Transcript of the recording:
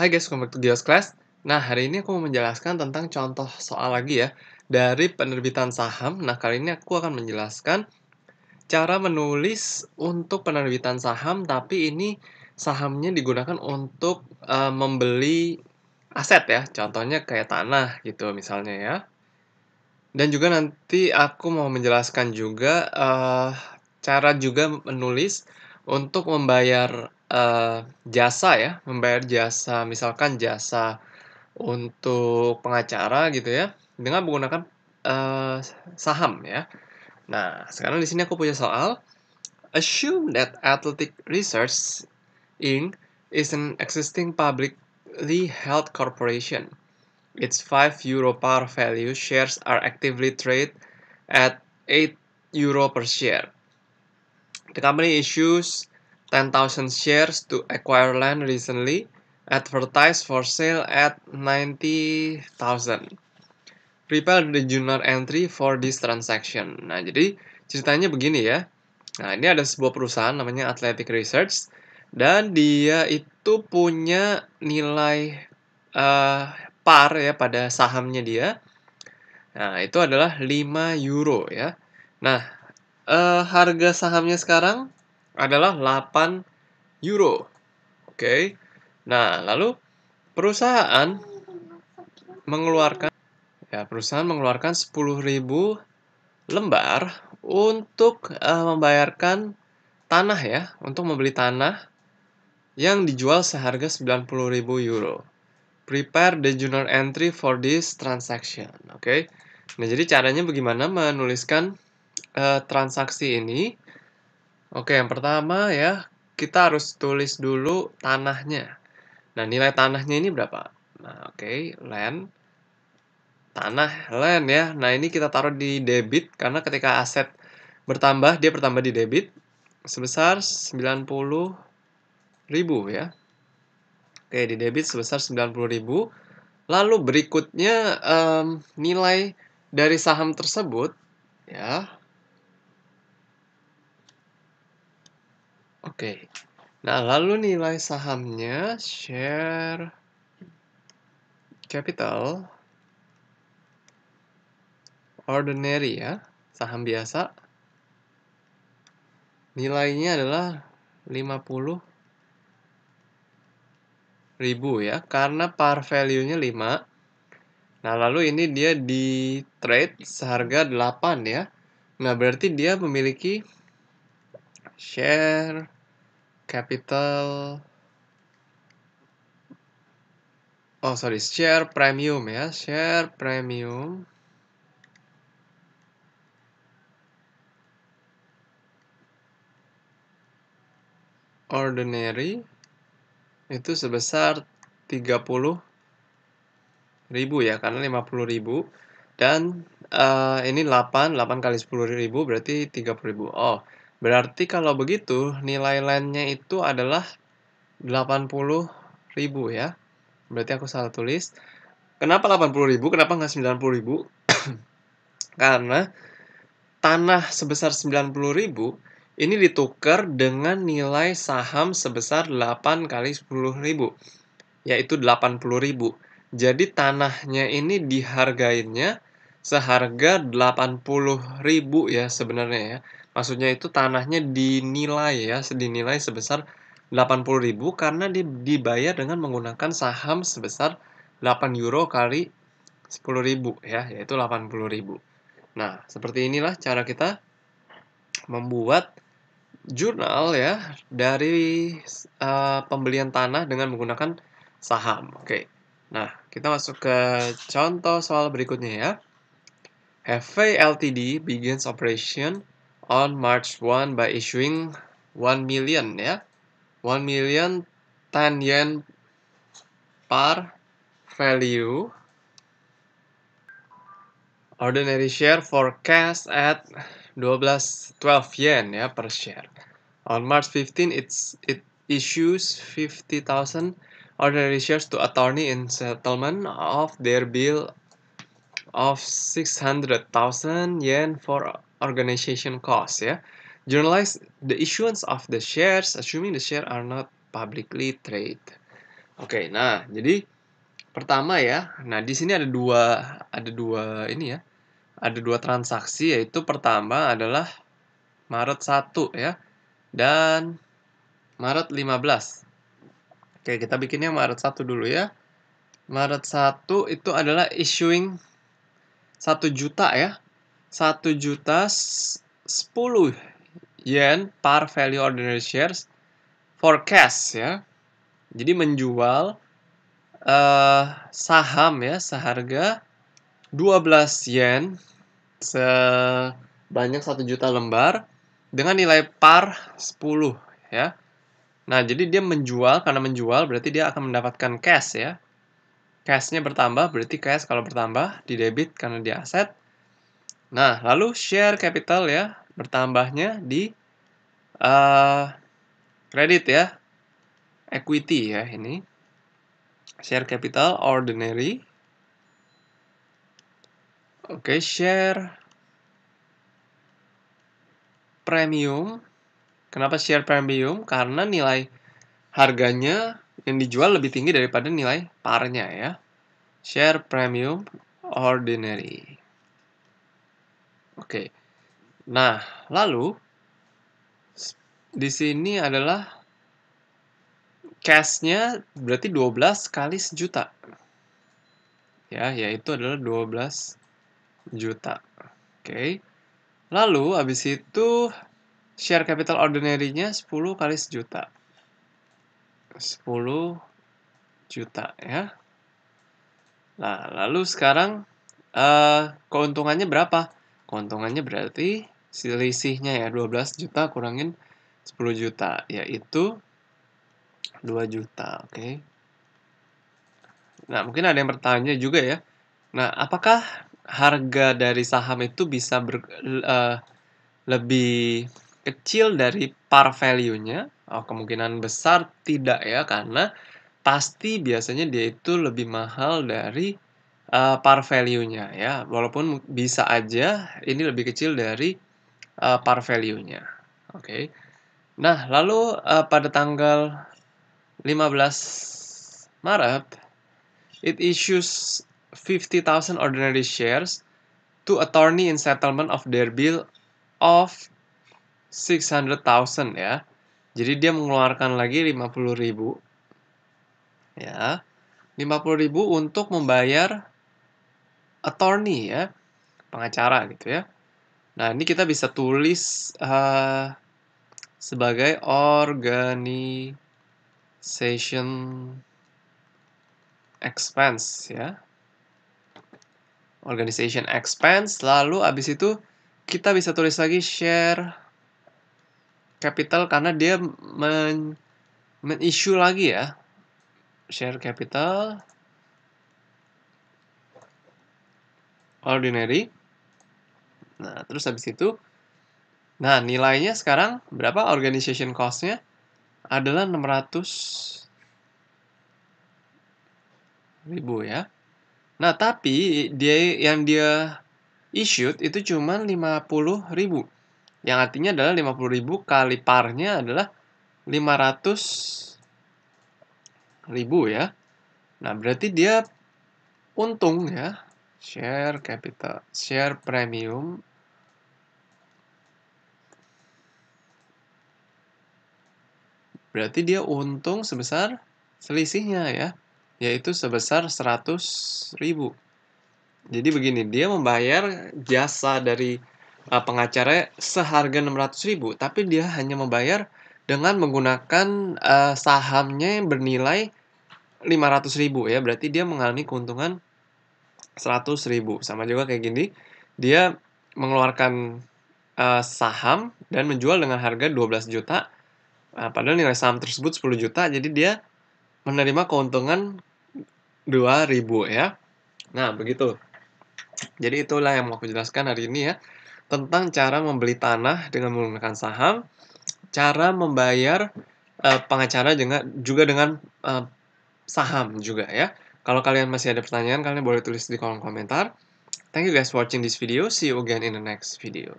Hai guys, welcome back to Gios Class. Nah, hari ini aku mau menjelaskan tentang contoh soal lagi ya, dari penerbitan saham. Nah, kali ini aku akan menjelaskan cara menulis untuk penerbitan saham, tapi ini sahamnya digunakan untuk membeli aset ya, contohnya kayak tanah gitu misalnya ya. Dan juga nanti aku mau menjelaskan juga cara juga menulis untuk membayar jasa ya, membayar jasa misalkan jasa untuk pengacara gitu ya, dengan menggunakan saham ya. Nah, sekarang di sini aku punya soal. Assume that Athletic Research Inc. is an existing publicly held corporation. Its €5 par value shares are actively traded at €8 per share. The company issues 10,000 shares to acquire land recently, advertised for sale at 90,000. Prepare the journal entry for this transaction. Nah, jadi ceritanya begini ya. Nah, ini ada sebuah perusahaan namanya Athletic Research dan dia itu punya nilai uh, par ya pada sahamnya dia. Nah, itu adalah €5 ya. Nah, harga sahamnya sekarang adalah €8. Oke. Nah, lalu perusahaan mengeluarkan 10.000 lembar untuk membayarkan tanah ya, untuk membeli tanah yang dijual seharga €90.000. Prepare the journal entry for this transaction. Oke. Nah, jadi caranya bagaimana menuliskan transaksi ini? Oke, yang pertama ya, kita harus tulis dulu tanahnya. Nah, nilai tanahnya ini berapa? Nah, oke, land. Tanah, land ya. Nah, ini kita taruh di debit, karena ketika aset bertambah, dia bertambah di debit, sebesar 90.000 ya. Oke, di debit sebesar 90.000. Lalu berikutnya, nilai dari saham tersebut, ya. Oke. Nah, lalu nilai sahamnya, share capital, ordinary ya, saham biasa. Nilainya adalah 50.000 ya, karena par value-nya 5. Nah, lalu ini dia di trade seharga 8 ya. Nah, berarti dia memiliki share capital, share premium ya, share premium ordinary itu sebesar 30.000 ya, karena 50.000 dan ini 8 kali 10.000 berarti 30.000. Oh, berarti kalau begitu nilai land-nya itu adalah 80.000 ya. Berarti aku salah tulis. Kenapa 80.000? Kenapa nggak 90.000? Karena tanah sebesar 90.000 ini ditukar dengan nilai saham sebesar 8 kali 10.000, yaitu 80.000. Jadi tanahnya ini dihargainnya seharga 80.000 ya sebenarnya ya. Maksudnya itu tanahnya dinilai ya, dinilai sebesar 80.000 karena dibayar dengan menggunakan saham sebesar €8 kali 10.000 ya, yaitu 80.000. Nah, seperti inilah cara kita membuat jurnal ya dari pembelian tanah dengan menggunakan saham. Oke. Nah, kita masuk ke contoh soal berikutnya ya. Hefei Ltd begins operation on March 1 by issuing 1 million ya. 1 million 10 yen par value ordinary share forecast at 12 yen ya per share. On March 15, it issues 50,000 ordinary shares to attorney in settlement of their bill of 600,000 yen for organization costs ya. Journalize the issuance of the shares assuming the shares are not publicly traded. Oke, nah jadi pertama ya, nah di sini ada dua ini ya, ada 2 transaksi yaitu pertama adalah Maret 1 ya, dan Maret 15. Oke, kita bikinnya Maret 1 dulu ya. Maret 1 itu adalah issuing 1 juta ya, 1 juta 10 yen par value ordinary shares for cash ya. Jadi menjual saham ya seharga 12 yen sebanyak 1 juta lembar dengan nilai par 10 ya. Nah, jadi dia menjual, karena menjual berarti dia akan mendapatkan cash ya. Cash-nya bertambah, berarti cash kalau bertambah di debit karena dia aset. Nah, lalu share capital ya, bertambahnya di kredit ya, equity ya ini. Share capital ordinary. Oke, share premium. Kenapa share premium? Karena nilai harganya yang dijual lebih tinggi daripada nilai parnya ya. Share premium ordinary. Oke. Nah, lalu di sini adalah cash-nya berarti 12 kali sejuta. Ya, yaitu adalah 12 juta. Oke. Lalu habis itu share capital ordinary-nya 10 kali sejuta. 10 juta ya. Nah, lalu sekarang keuntungannya berapa? Keuntungannya berarti selisihnya ya 12 juta kurangin 10 juta, yaitu 2 juta. Oke. Nah, mungkin ada yang bertanya juga ya. Nah, apakah harga dari saham itu bisa lebih kecil dari par value-nya? Oh, kemungkinan besar tidak ya, karena pasti biasanya dia itu lebih mahal dari par value-nya ya, walaupun bisa aja ini lebih kecil dari par value-nya. Oke. Nah, lalu pada tanggal 15 Maret, it issues 50,000 ordinary shares to attorney in settlement of their bill of 600,000 ya. Jadi dia mengeluarkan lagi 50.000 ya. 50.000 untuk membayar attorney ya, pengacara gitu ya. Nah, ini kita bisa tulis sebagai organization expense ya. Organization expense, lalu abis itu kita bisa tulis lagi share capital karena dia men-issue lagi ya. Share capital ordinary. Nah, terus habis itu, nah nilainya sekarang berapa? Organization cost-nya adalah 600.000 ya. Nah, tapi yang dia issued itu cuma 50.000. Yang artinya adalah 50.000 kali parnya adalah 500.000 ya. Nah, berarti dia untung ya. Share capital, share premium. Berarti dia untung sebesar selisihnya ya, yaitu sebesar 100.000. Jadi begini, dia membayar jasa dari pengacara seharga 600.000, tapi dia hanya membayar dengan menggunakan sahamnya yang bernilai 500.000 ya. Berarti dia mengalami keuntungan 100.000. Sama juga kayak gini, dia mengeluarkan saham dan menjual dengan harga 12 juta. Padahal nilai saham tersebut 10 juta, jadi dia menerima keuntungan 2.000 ya. Nah, begitu. Jadi itulah yang mau aku jelaskan hari ini ya, tentang cara membeli tanah dengan menggunakan saham, cara membayar pengacara juga dengan saham juga ya. Kalau kalian masih ada pertanyaan, kalian boleh tulis di kolom komentar. Thank you guys for watching this video. See you again in the next video.